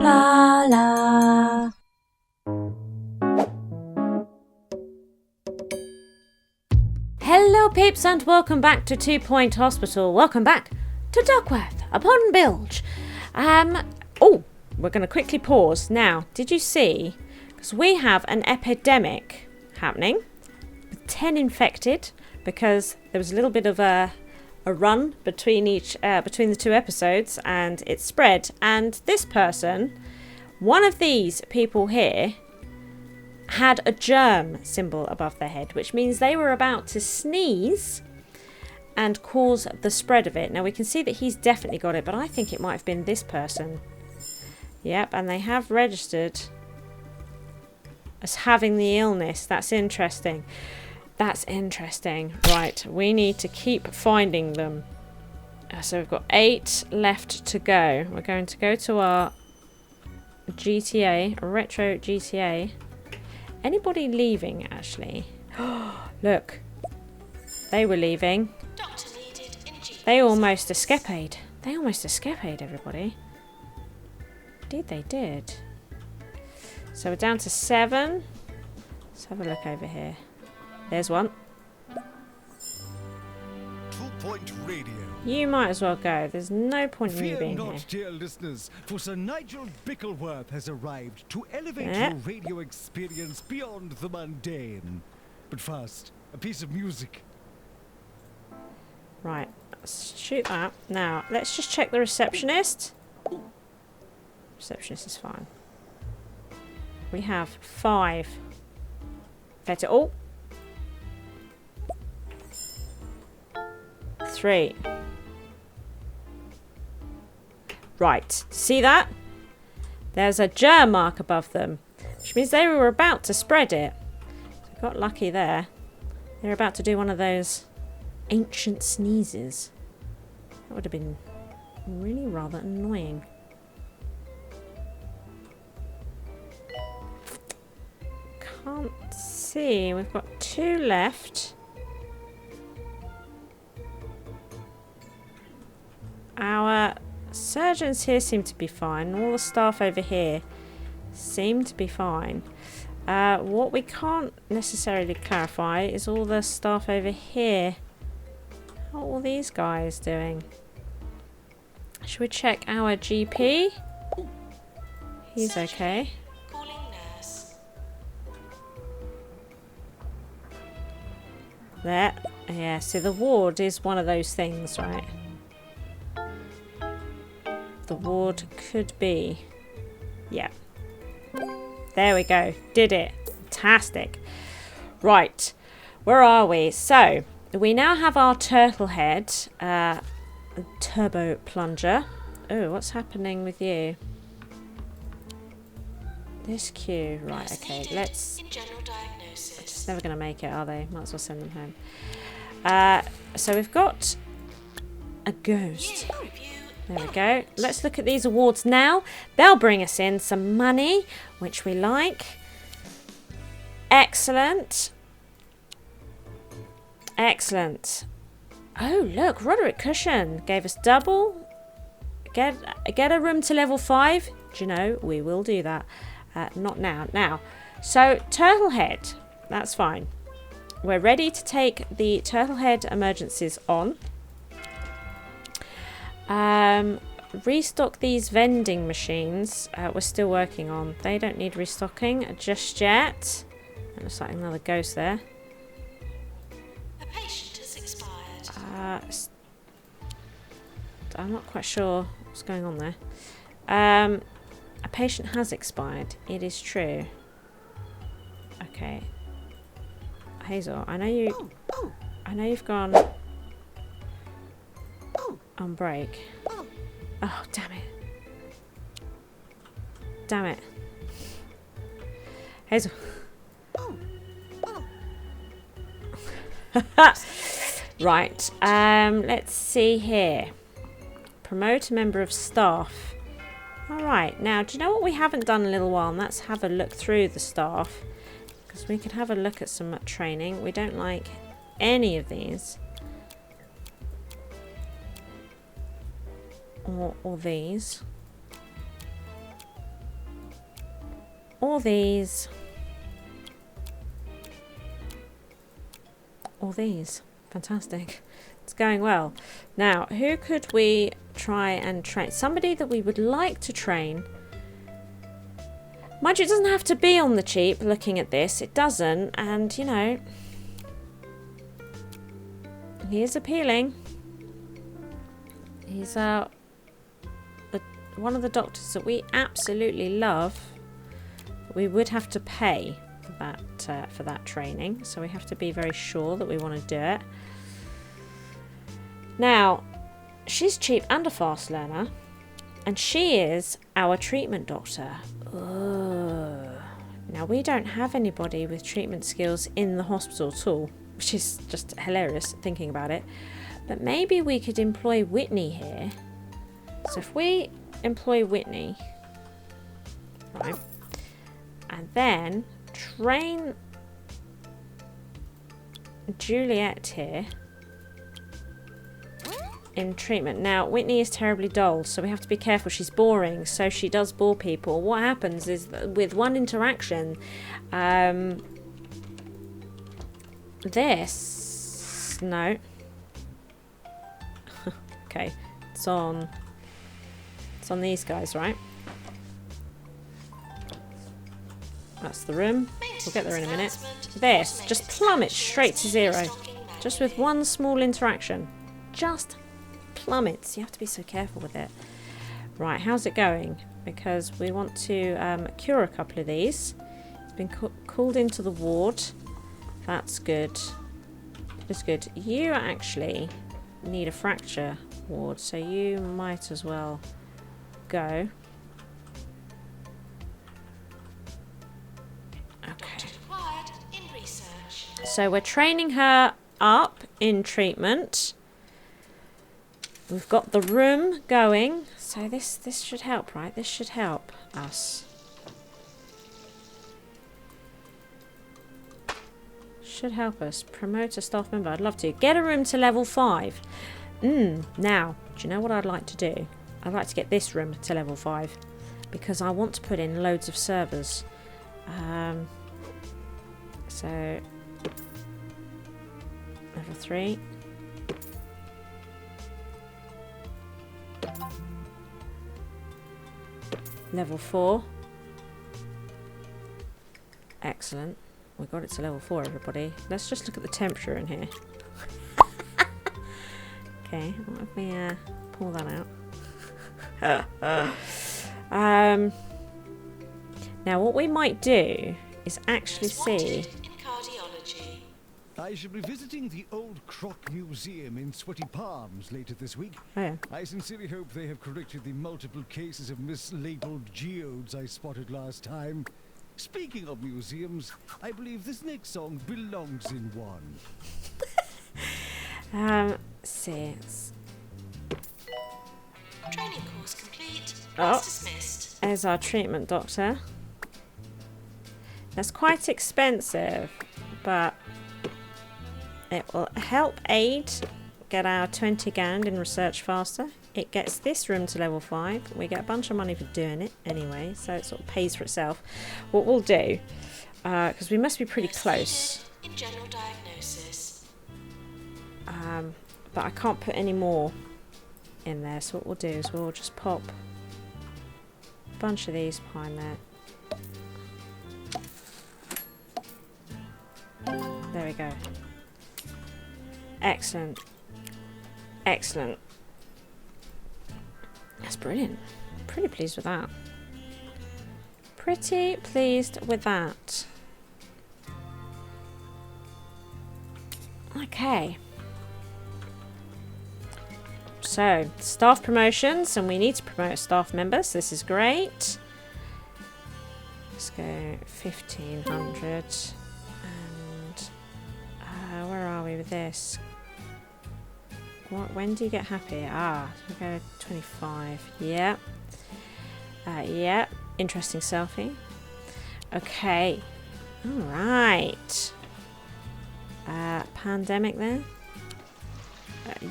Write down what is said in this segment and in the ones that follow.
Blarla. Hello peeps and welcome back to 2 Point Hospital. Welcome back to Duckworth-upon-Bilge. Oh, we're going to quickly pause. Now, did you see? Because we have an epidemic happening with 10 infected because there was a little bit of a run between the two episodes and it spread. And this person, one of these people here, had a germ symbol above their head, which means they were about to sneeze and cause the spread of it. Now we can see that he's definitely got it, but I think it might have been this person. Yep, and they have registered as having the illness. That's interesting. That's interesting. Right, we need to keep finding them. So we've got 8 left to go. We're going to go to our GTA, retro GTA. Anybody leaving, actually? Look. They were leaving. They almost escaped. They almost escaped, everybody. Indeed they did. So we're down to 7. Let's have a look over here. There's one. 2 Point Radio. You might as well go. There's no point in you being Fear not, here. dear listeners, for Sir Nigel Bickleworth has arrived to elevate Yeah. your radio experience beyond the mundane. But first, a piece of music. Right, let's shoot that. Now, let's just check the receptionist. Receptionist is fine. We have 5. Better. Oh! 3. Right, see that? There's a germ mark above them, which means they were about to spread it. So got lucky there. They're about to do one of those ancient sneezes. That would have been really rather annoying. Can't see. We've got 2 left. Our surgeons here seem to be fine. All the staff over here seem to be fine. What we can't necessarily clarify is all the staff over here. How are all these guys doing? Should we check our GP? He's okay. There. Yeah, so the ward is one of those things, right? The ward could be. Yeah. There we go. Did it. Fantastic. Right. Where are we? So, we now have our turtle head turbo plunger. Oh, what's happening with you? This queue. Right, okay. Let's... They're just never going to make it, are they? Might as well send them home. So we've got a ghost. There we go. Let's look at these awards now. They'll bring us in some money, which we like. Excellent. Excellent. Oh, look. Roderick Cushion gave us double. Get a room to level 5. Do you know, we will do that. Not now. Now, so Turtle Head. That's fine. We're ready to take the Turtle Head emergencies on. Restock these vending machines. We're still working on. They don't need restocking just yet. It looks like another ghost there. A patient has expired. I'm not quite sure what's going on there. A patient has expired. It is true. Okay. Hazel, I know you. I know you've gone on break. Oh, damn it. Damn it. Hazel. Right. Let's see here. Promote a member of staff. Alright. Now, do you know what we haven't done in a little while? And that's have a look through the staff. Because we could have a look at some training. We don't like any of these. Or these. Or these. Or these. Fantastic. It's going well. Now, who could we try and train? Somebody that we would like to train. Mind you, it doesn't have to be on the cheap looking at this. It doesn't. And, you know, he is appealing. He's one of the doctors that we absolutely love. We would have to pay for that training. So we have to be very sure that we want to do it. Now, she's cheap and a fast learner. And she is our treatment doctor. Ugh. Now, we don't have anybody with treatment skills in the hospital at all, which is just hilarious thinking about it. But maybe we could employ Whitney here. So if we employ Whitney, right, and then train Juliet here in treatment. Now, Whitney is terribly dull, so we have to be careful. She's boring, so she does bore people. What happens is that with one interaction, this... No. Okay, it's on these guys, right? That's the room. We'll get there in a minute. This just plummets straight to 0. Just with one small interaction. Just plummets. You have to be so careful with it. Right, how's it going? Because we want to cure a couple of these. It's been called into the ward. That's good. That's good. You actually need a fracture ward, so you might as well go. Okay. So we're training her up in treatment. We've got the room going, so this should help, right? This should help us. Should help us. Promote a staff member. I'd love to. Get a room to level 5. Now, do you know what I'd like to do? I'd like to get this room to level 5 because I want to put in loads of servers. So, level 3. Level 4. Excellent. We got it to level 4, everybody. Let's just look at the temperature in here. Okay, let me pull that out. Now, what we might do is actually see... I shall be visiting the old Croc Museum in Sweaty Palms later this week. Oh, yeah. I sincerely hope they have corrected the multiple cases of mislabeled geodes I spotted last time. Speaking of museums, I believe this next song belongs in one. Training course complete. Oh, Dismissed. there's our treatment doctor. That's quite expensive, but it will help aid get our 20 grand in research faster. It gets this room to level 5. We get a bunch of money for doing it anyway, so it sort of pays for itself. What we'll do, because we must be pretty close. In general diagnosis. But I can't put any more in there, so what we'll do is we'll just pop a bunch of these behind there. There we go. Excellent. Excellent. That's brilliant. Pretty pleased with that. Pretty pleased with that. Okay. So, staff promotions, and we need to promote staff members. This is great. Let's go 1,500. And where are we with this? When do you get happy? We go 25. Yeah. Yeah. Interesting selfie. Okay. All right. Pandemic there.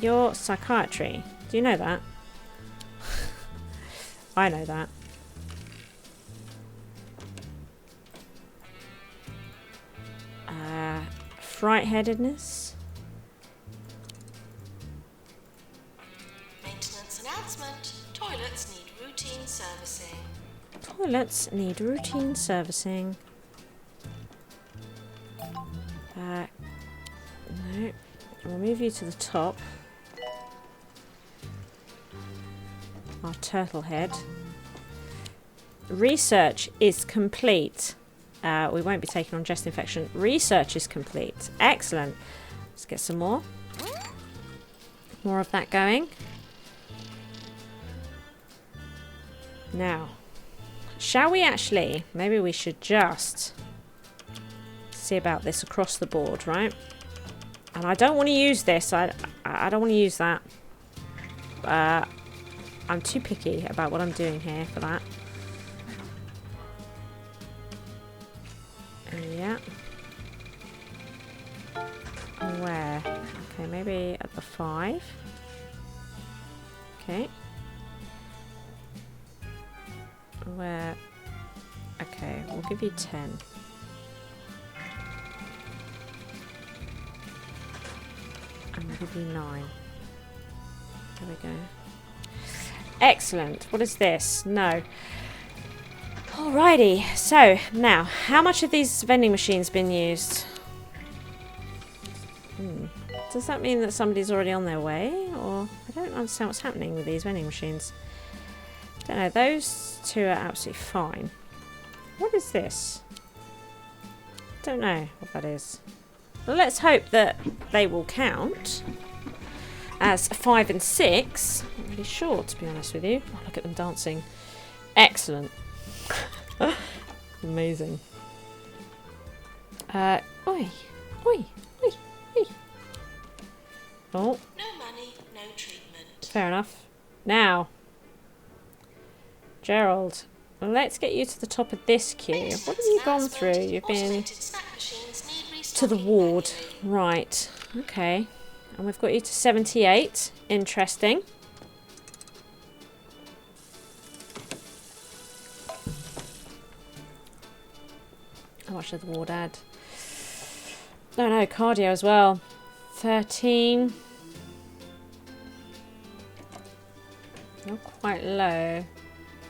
Your psychiatry. Do you know that? I know that. Fright-headedness. Maintenance announcement. Toilets need routine servicing. Toilets need routine servicing. No. We'll move you to the top. Our turtle head. Research is complete. We won't be taking on chest infection. Research is complete. Excellent. Let's get some more. More of that going. Now, shall we actually... Maybe we should just see about this across the board, right? And I don't want to use this. I don't want to use that. I'm too picky about what I'm doing here for that. Yeah. Where? Okay, maybe at the 5. Okay. Where? Okay, we'll give you 10. And we'll give you 9. There we go. Excellent. What is this? No. Alrighty. So, now, how much of these vending machines been used? Does that mean that somebody's already on their way? Or I don't understand what's happening with these vending machines. Don't know. Those two are absolutely fine. What is this? Don't know what that is. Well, let's hope that they will count as 5 and 6. I'm not really sure, to be honest with you. Oh, look at them dancing. Excellent. Amazing. Oi. Oi. Oi. Oi. Oh. No money, no treatment. Fair enough. Now, Gerald, well, let's get you to the top of this queue. What have you gone through? You've been to the ward. Right. Okay. And we've got you to 78. Interesting. How much did the ward add? No, cardio as well. 13. Not quite low.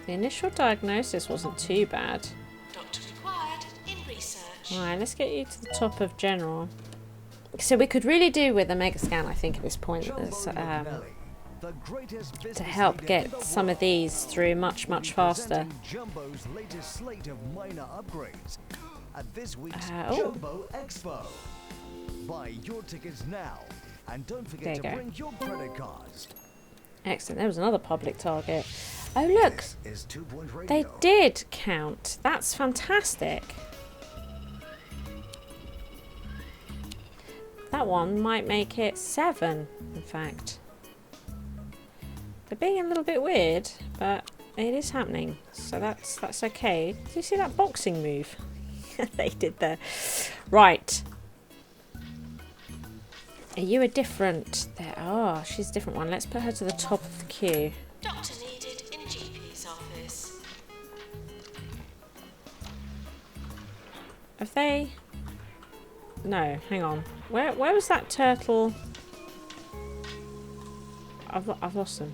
The initial diagnosis wasn't too bad. Doctor required in research. Right, let's get you to the top of general. So we could really do with a mega scan, I think, at this point, to help get some of these through much faster. Jumbo's latest slate of minor upgrades at this week's Jumbo Expo. Buy your tickets now, and don't forget to bring your credit cards. Excellent. There was another public target. Oh look, they did count. That's fantastic. That one might make it 7, in fact. They're being a little bit weird, but it is happening, so that's okay. Did you see that boxing move they did there? Right. Are you a different... There? Oh, she's a different one. Let's put her to the top of the queue. Doctor needed in GP's office. Have they... No, hang on. Where was that turtle? I've lost them.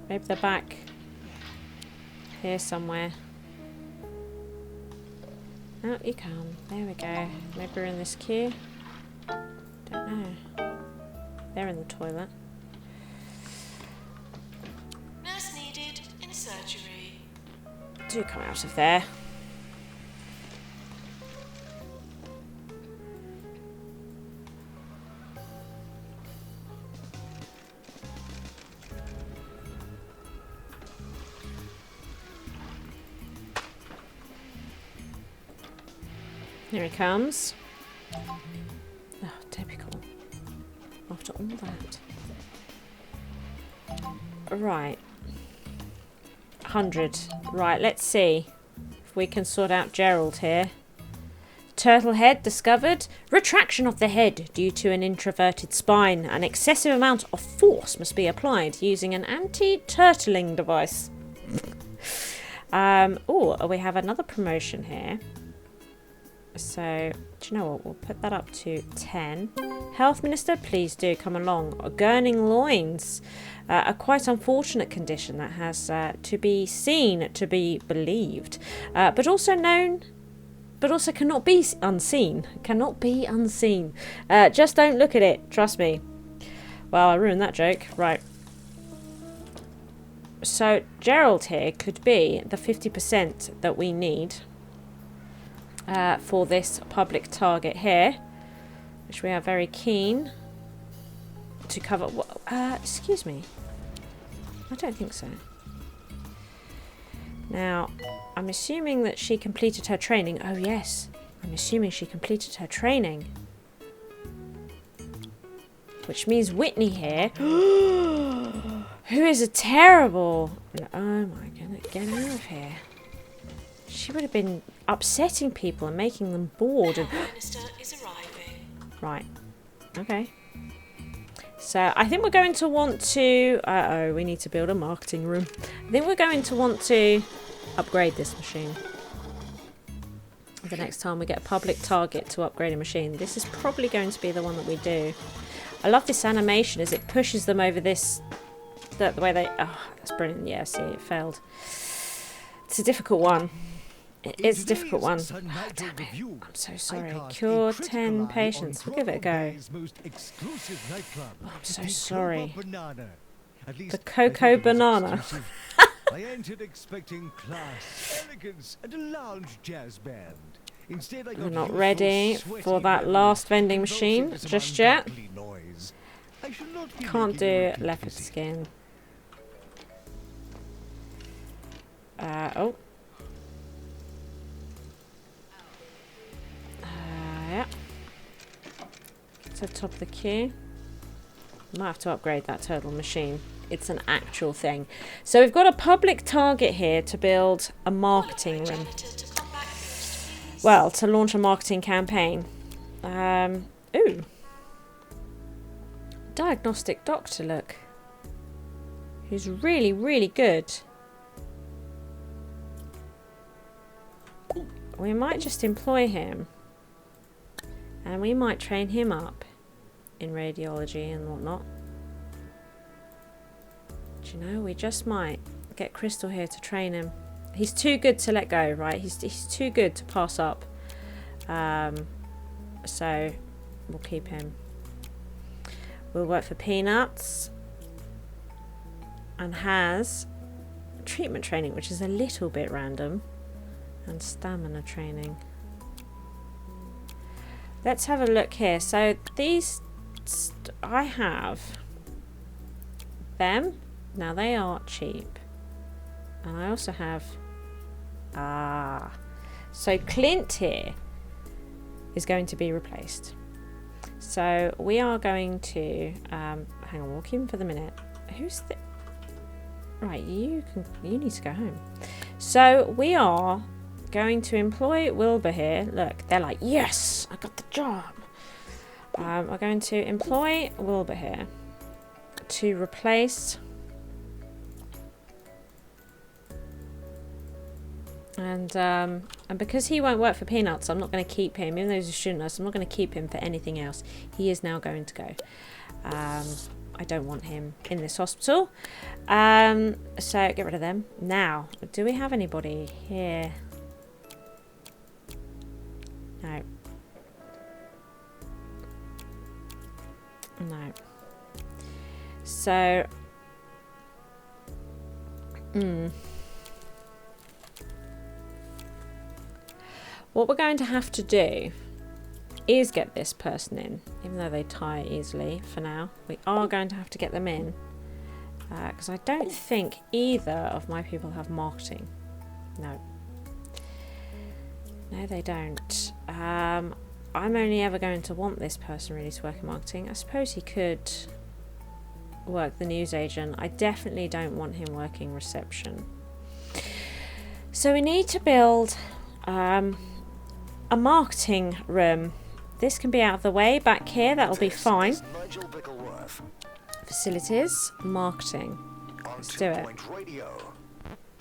Maybe they're back here somewhere. Oh, you come. There we go. Maybe we're in this queue. Don't know. They're in the toilet. Nurse needed in surgery. Do come out of there. Here he comes. Oh, typical. After all that. Right. 100. Right, let's see if we can sort out Gerald here. Turtle head discovered. Retraction of the head due to an introverted spine. An excessive amount of force must be applied using an anti-turtling device. Oh, we have another promotion here. So, do you know what? We'll put that up to 10. Health Minister, please do come along. Gurning loins. A quite unfortunate condition that has to be seen to be believed. But also known, but also cannot be unseen. Cannot be unseen. Just don't look at it. Trust me. Well, I ruined that joke. Right. So, Gerald here could be the 50% that we need. For this public target here, which we are very keen to cover. Excuse me. I don't think so. Now, I'm assuming that she completed her training. Oh, yes. I'm assuming she completed her training. Which means Whitney here, who is a terrible... Oh, my goodness. Get out of here. She would have been upsetting people and making them bored. The Minister is arriving. Right. Okay. So I think we're going to want to... Uh-oh, we need to build a marketing room. I think we're going to want to upgrade this machine. The next time we get a public target to upgrade a machine. This is probably going to be the one that we do. I love this animation as it pushes them over this... The way they... Oh, that's brilliant. Yeah, see, it failed. It's a difficult one. It's a difficult one. Oh, damn it. I'm so sorry. Cure 10 patients. We'll give it a go. Oh, I'm so sorry. The Cocoa Banana. I entered expecting class, elegance, and a lounge jazz band. Instead, I got We're not ready for that last vending machine just yet. Can't do leopard skin. Oh. Yeah. To the top of the queue. Might have to upgrade that turtle machine. It's an actual thing. So we've got a public target here to build a marketing room. Well, to launch a marketing campaign. Ooh. Diagnostic doctor, look. Who's really, really good. We might just employ him. And we might train him up in radiology and whatnot. Do you know, we just might get Crystal here to train him. He's too good to let go, right? He's too good to pass up. So we'll keep him. We'll work for Peanuts. And has treatment training, which is a little bit random. And stamina training. Let's have a look here. So these, I have them. Now they are cheap. And I also have, so Clint here is going to be replaced. So we are going to, hang on, we'll keep him for the minute. Who's the, right, you need to go home. So we are going to employ Wilbur here. Look, they're like, yes, I got the job. We're going to employ Wilbur here to replace, and because he won't work for Peanuts, I'm not going to keep him. Even though he's a student nurse, I'm not going to keep him for anything else. He is now going to go. I don't want him in this hospital. So get rid of them. Now, do we have anybody here? No. No. So, what we're going to have to do is get this person in, even though they tire easily for now. We are going to have to get them in, because I don't think either of my people have marketing. No. No, they don't. I'm only ever going to want this person really to work in marketing. I suppose he could work the newsagent. I definitely don't want him working reception. So we need to build a marketing room. This can be out of the way back here. That'll be fine. Facilities, marketing. Let's do it.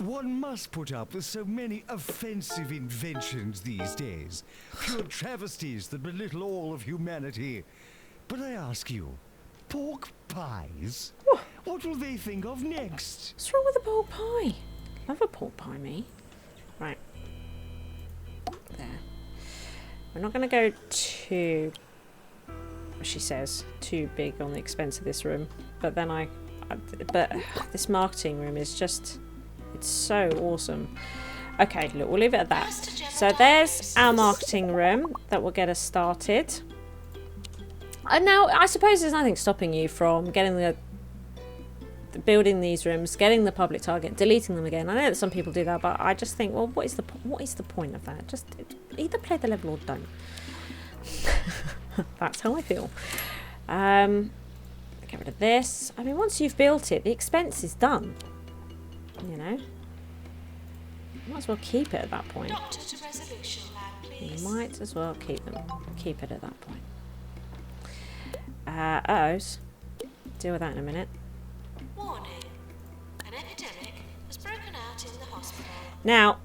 One must put up with so many offensive inventions these days. Pure travesties that belittle all of humanity. But I ask you, pork pies? What will they think of next? What's wrong with a pork pie? Love a pork pie, me. Right. There. We're not going to go too, she says, too big on the expense of this room. But then but this marketing room is just, it's so awesome. Okay, look, we'll leave it at that. So there's our marketing room that will get us started. And now, I suppose there's nothing stopping you from getting building these rooms, getting the public target, deleting them again. I know that some people do that, but I just think, well, what is the point of that? Just either play the level or don't. That's how I feel. Get rid of this. I mean, once you've built it, the expense is done. You know, might as well keep it at that point. Doctor to resolution lab, please. You might as well keep it at that point. Uh-ohs. Deal with that in a minute. Warning. An epidemic has broken out in the hospital. Now,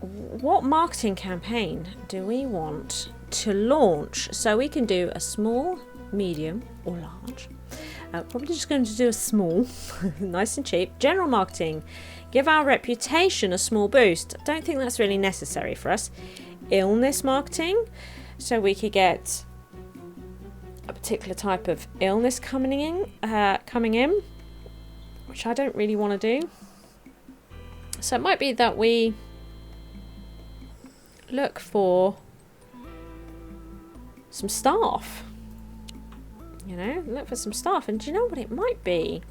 what marketing campaign do we want to launch so we can do a small, medium, or large? Probably just going to do a small, nice and cheap, general marketing. Give our reputation a small boost. Don't think that's really necessary for us. Illness marketing, so we could get a particular type of illness coming in, which I don't really want to do. So it might be that we look for some staff. You know, look for some staff. And do you know what it might be?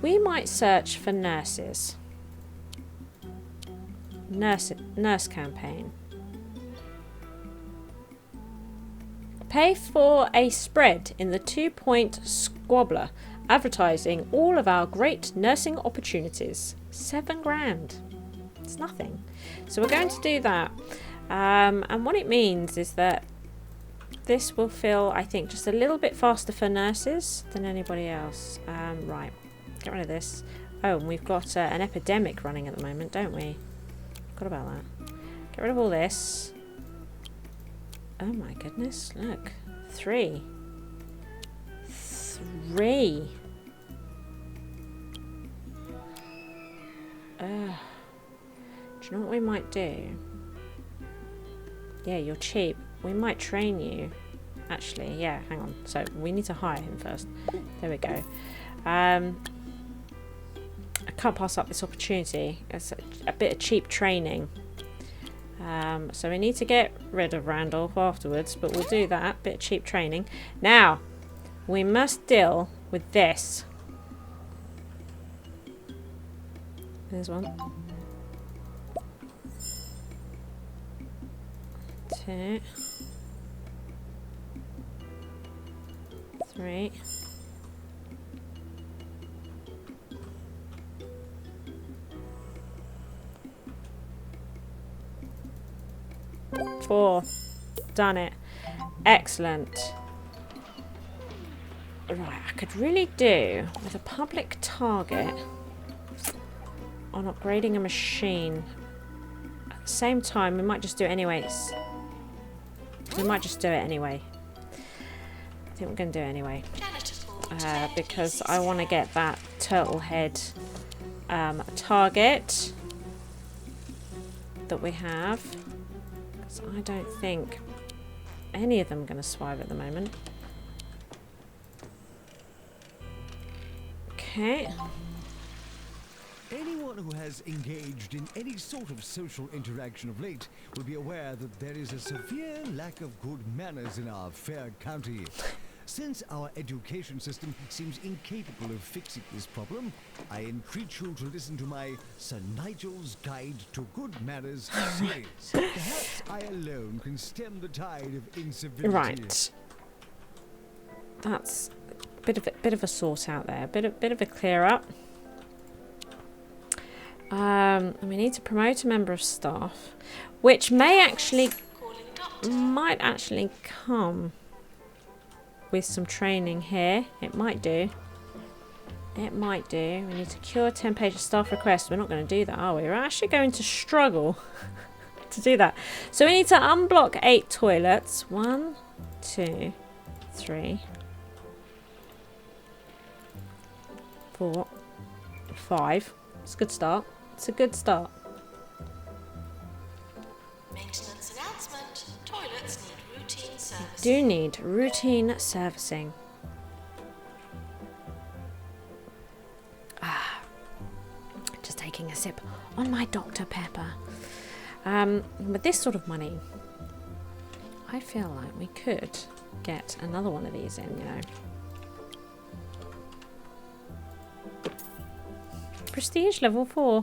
We might search for nurses. Nurse campaign. Pay for a spread in the 2-point squabbler, advertising all of our great nursing opportunities. £7,000. It's nothing. So we're going to do that. And what it means is that this will feel, I think, just a little bit faster for nurses than anybody else. Right. Get rid of this. Oh, and we've got an epidemic running at the moment, don't we? Forgot about that. Get rid of all this. Oh my goodness, look. 3. Do you know what we might do? Yeah, you're cheap. We might train you. Actually, yeah, hang on. So we need to hire him first. There we go. I can't pass up this opportunity. It's a bit of cheap training. So we need to get rid of Randolph afterwards, but we'll do that. Bit of cheap training. Now, we must deal with this. There's one. 2. 3. 4. Done it. Excellent. Right, I could really do with a public target on upgrading a machine. At the same time, we might just do it anyways. We might just do it anyway. I think we're going to do it anyway. Because I want to get that turtle head target that we have. Because I don't think any of them are going to survive at the moment. Okay. Anyone who has engaged in any sort of social interaction of late will be aware that there is a severe lack of good manners in our fair county. Since our education system seems incapable of fixing this problem, I entreat you to listen to my Sir Nigel's Guide to Good Manners series. Perhaps I alone can stem the tide of incivility. Right. That's a bit of a sort out there. Bit of a clear up. And we need to promote a member of staff, which might actually come with some training here. It might do. It might do. We need to cure 10 page staff requests. We're not going to do that, are we? We're actually going to struggle to do that. So we need to unblock 8 toilets. 1, 2, 3, 4, 5. It's a good start. It's a good start. Maintenance announcement. Toilets need routine service. Do need routine servicing. Just taking a sip on my Dr. Pepper. With this sort of money, I feel like we could get another one of these in, you know. Prestige level 4.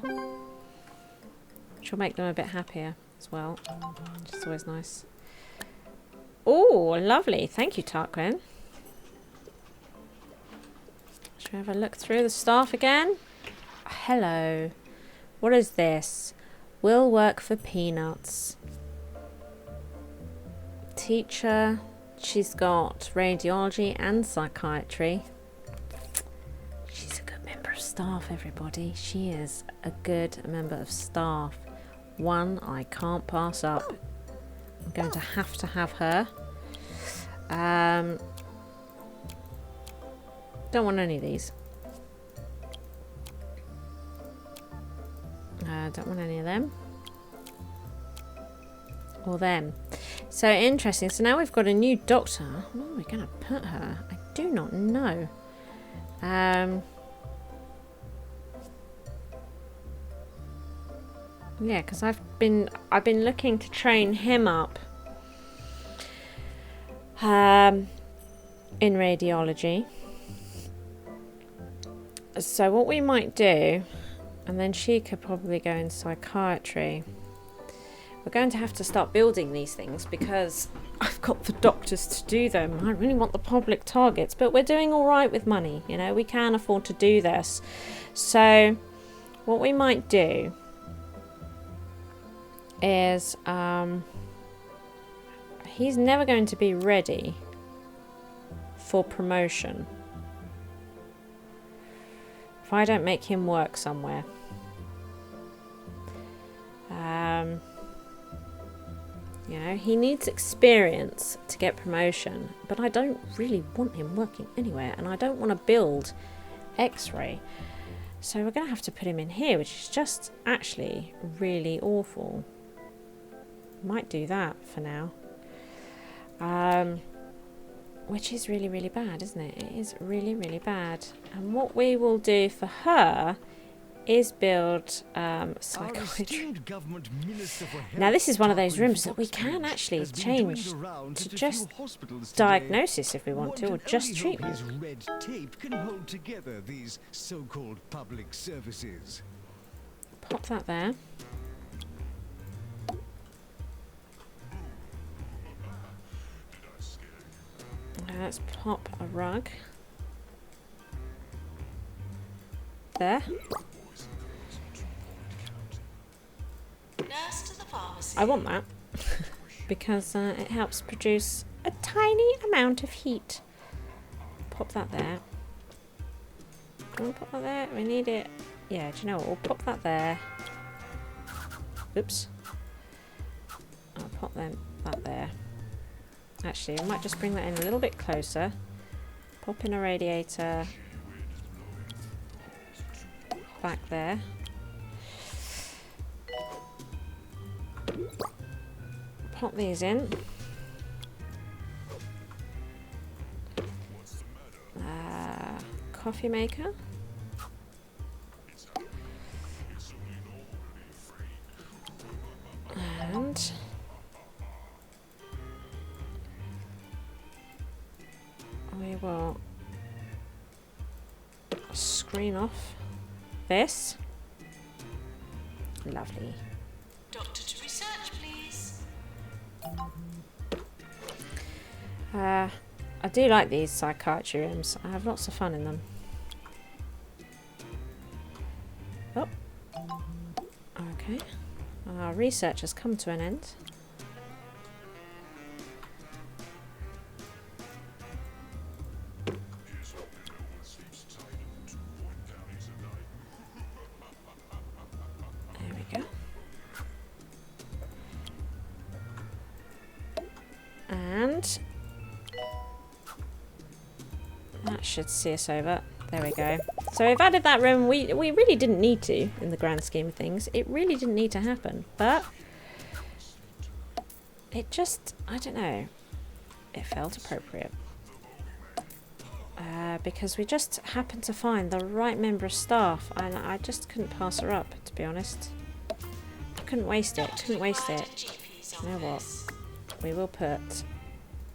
Which will make them a bit happier as well. Which is always nice. Oh, lovely. Thank you, Tarquin. Should we have a look through the staff again? Hello. What is this? Will work for peanuts. Teacher. She's got radiology and psychiatry. She's a good member of staff, everybody. She is a good member of staff. One I can't pass up. I'm going to have her. Don't want any of these. Don't want any of them. Or them. So interesting. So now we've got a new doctor. Where are we going to put her? I do not know. Yeah, because I've been looking to train him up in radiology. So what we might do, and then she could probably go in psychiatry. We're going to have to start building these things because I've got the doctors to do them. I really want the public targets, but we're doing all right with money. You know, we can afford to do this. So what we might do is he's never going to be ready for promotion if I don't make him work somewhere. You know, he needs experience to get promotion, but I don't really want him working anywhere, and I don't want to build X-ray. So we're going to have to put him in here, which is just actually really awful. Might do that for now. Which is really, really bad, isn't it? It is really, really bad. And what we will do for her is build psychiatry. Now this is one of those rooms that we can actually change to just diagnosis if we want to, or just treatment. Red tape can hold together these so-called public services. Pop that there. Let's pop a rug there. Nurse to the pharmacy. I want that because it helps produce a tiny amount of heat. Pop that there. Can we pop that there? We need it. Yeah, do you know what? We'll pop that there. Oops. I'll pop that there. Actually, I might just bring that in a little bit closer. Pop in a radiator back there. Pop these in. Coffee maker. And we will screen off this. Lovely. Doctor to research, please. I do like these psychiatry rooms. I have lots of fun in them. Oh. Okay. Our research has come to an end. And that should see us over. There we go. So we've added that room. We really didn't need to, in the grand scheme of things. It really didn't need to happen. But it just, I don't know, it felt appropriate. Because we just happened to find the right member of staff, and I just couldn't pass her up, to be honest. I couldn't waste it. Couldn't waste it. You know what? We will put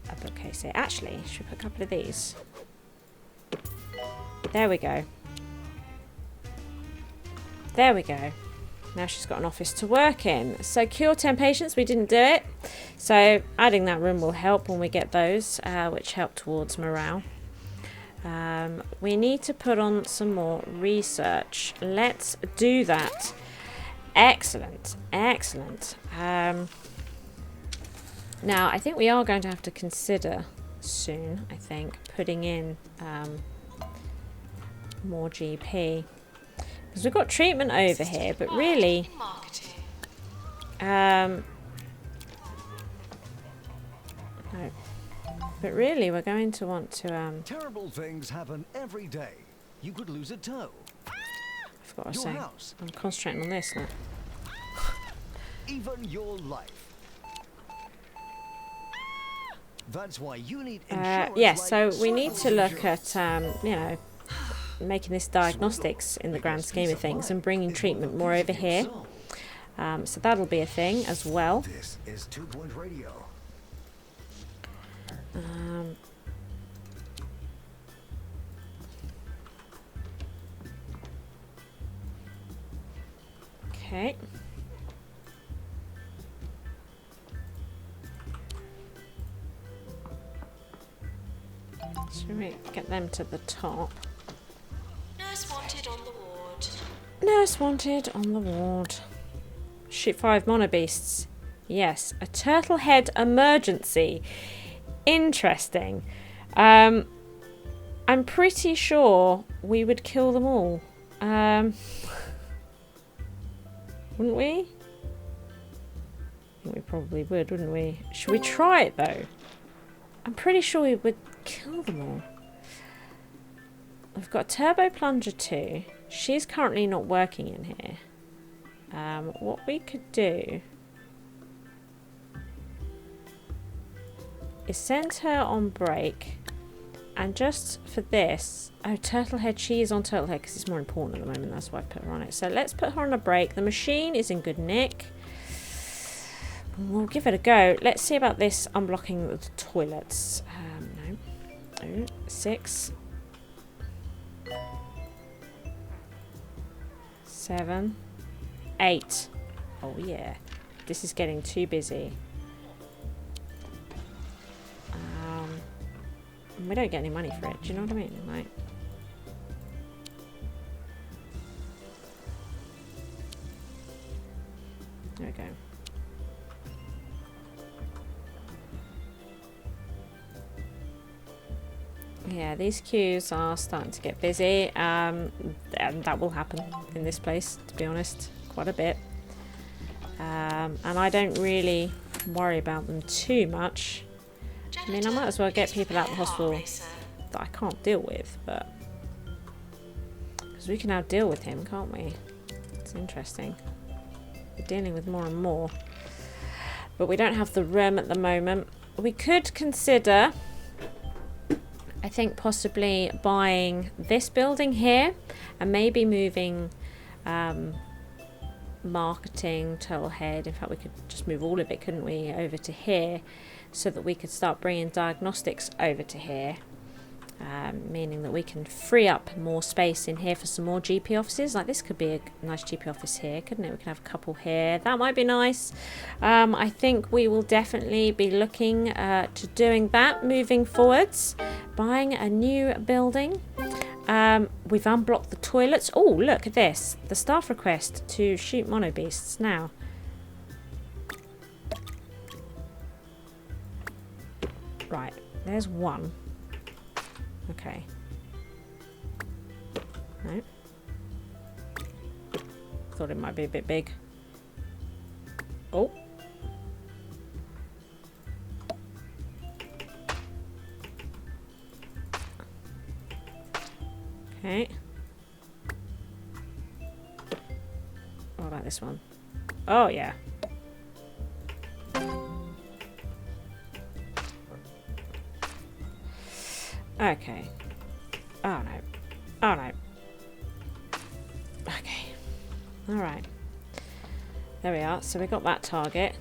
a bookcase here. Actually, should we put a couple of these? There we go. There we go. Now she's got an office to work in. So cure 10 patients, we didn't do it. So adding that room will help when we get those, which help towards morale. We need to put on some more research. Let's do that. Excellent. Excellent. Now, I think we are going to have to consider soon, I think, putting in more GP. Because we've got treatment over here, but really... no. But really, we're going to want to... Terrible things happen every day. You could lose a toe. I forgot what I was saying. I'm concentrating on this now. Even your life. That's why you need insurance. Yes, so we need to look at, you know, making this diagnostics in the grand scheme of things and bringing treatment more over here. So that'll be a thing as well. This is 2 Point Radio. Okay. Should we get them to the top? Nurse wanted on the ward. Nurse wanted on the ward. Shoot 5 monobeasts. Yes, a turtle head emergency. Interesting. I'm pretty sure we would kill them all. Wouldn't we? I think we probably would, wouldn't we? Should we try it though? I'm pretty sure we would kill them all. We've got Turbo Plunger 2. She's currently not working in here. What we could do is send her on break, and just for this, oh, Turtlehead, she is on Turtlehead because it's more important at the moment, that's why I put her on it. So let's put her on a break. The machine is in good nick. We'll give it a go. Let's see about this unblocking the toilets. No. 6. 7. 8. Oh yeah. This is getting too busy. We don't get any money for it. Do you know what I mean? Like, there we go. Yeah, these queues are starting to get busy. And that will happen in this place, to be honest, quite a bit. And I don't really worry about them too much. I mean, I might as well get people out of the hospital that I can't deal with, but... Because we can now deal with him, can't we? It's interesting. We're dealing with more and more. But we don't have the room at the moment. We could consider, I think, possibly buying this building here and maybe moving marketing, Turtlehead. In fact, we could just move all of it, couldn't we, over to here, so that we could start bringing diagnostics over to here, meaning that we can free up more space in here for some more GP offices. Like, this could be a nice GP office here, couldn't it? We can have a couple here. That might be nice. I think we will definitely be looking to doing that moving forwards, buying a new building. We've unblocked the toilets. Oh, look at this. The staff request to shoot monobeasts now. Right, there's one. Okay. No. Thought it might be a bit big. Oh. Okay. What about this one? Oh, yeah. Okay. Oh, no. Oh, no. Okay. Alright. There we are. So we got that target.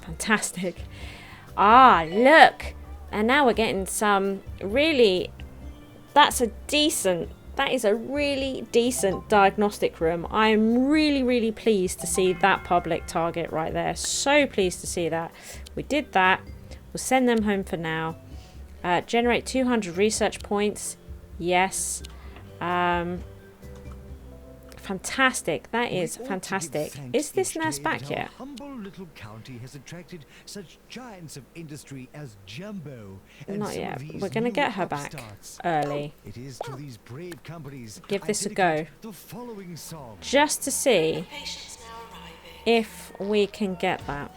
Fantastic. Ah, look! And now we're getting some really... That is a really decent diagnostic room. I'm really, really pleased to see that public target right there. So pleased to see that. We did that. We'll send them home for now. Generate 200 research points. Yes. Fantastic. That is fantastic. Is this nurse back yet? Humble little county has attracted such giants of industry as Jumbo. Not yet. We're going to get her back early. It is to these brave companies Give this a go. the following song. Just to see Patients now arriving. if we can get that.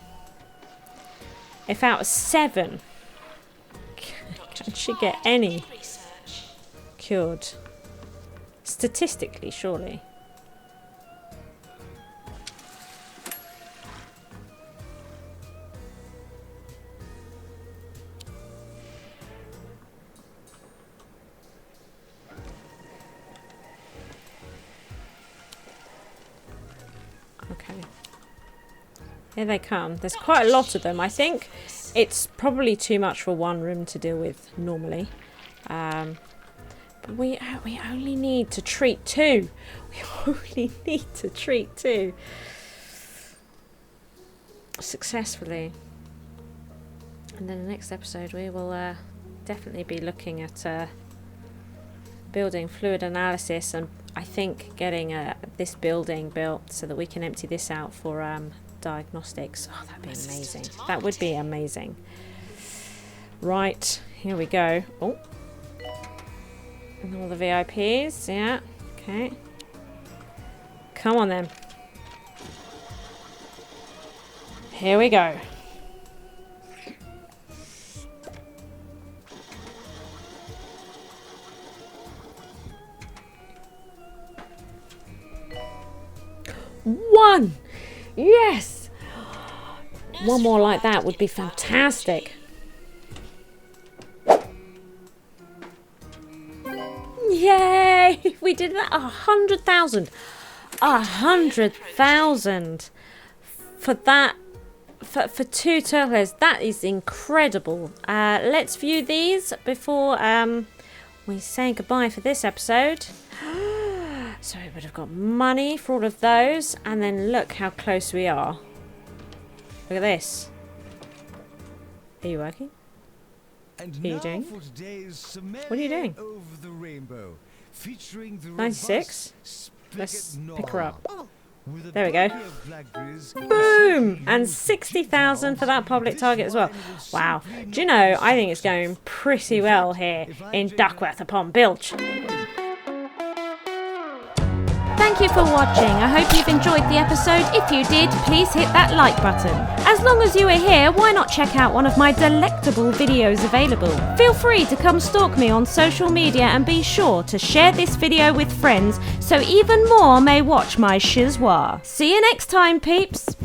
If out of 7, can she get any Research. cured? Statistically, surely. Okay. Here they come. There's quite a lot of them. I think it's probably too much for one room to deal with normally. But we only need to treat 2. We only need to treat 2. Successfully. And then the next episode we will definitely be looking at building fluid analysis, and I think getting this building built so that we can empty this out for diagnostics. Oh, that'd be amazing. That would be amazing. Right, here we go. Oh. And all the VIPs, yeah. Okay. Come on then. Here we go. One! Yes! One more like that would be fantastic. Yay! We did that. 100,000. 100,000 for that. For 2 turtles. That is incredible. Let's view these before we say goodbye for this episode. So we would have got money for all of those, and then look how close we are. Look at this. Are you working? And What are you now doing? for today's What are you doing? Over the rainbow, featuring the 96? robust Let's Spigot pick her Noir. up. With a There we go. bouquet of blackberries, Boom! And 60,000 for that public target as well. Wow. Do you know, I think it's going pretty well here in Duckworth-upon-Bilge. Thank you for watching. I hope you've enjoyed the episode. If you did, please hit that like button. As long as you are here, why not check out one of my delectable videos available? Feel free to come stalk me on social media, and be sure to share this video with friends so even more may watch my SHIZWAH. See you next time, peeps.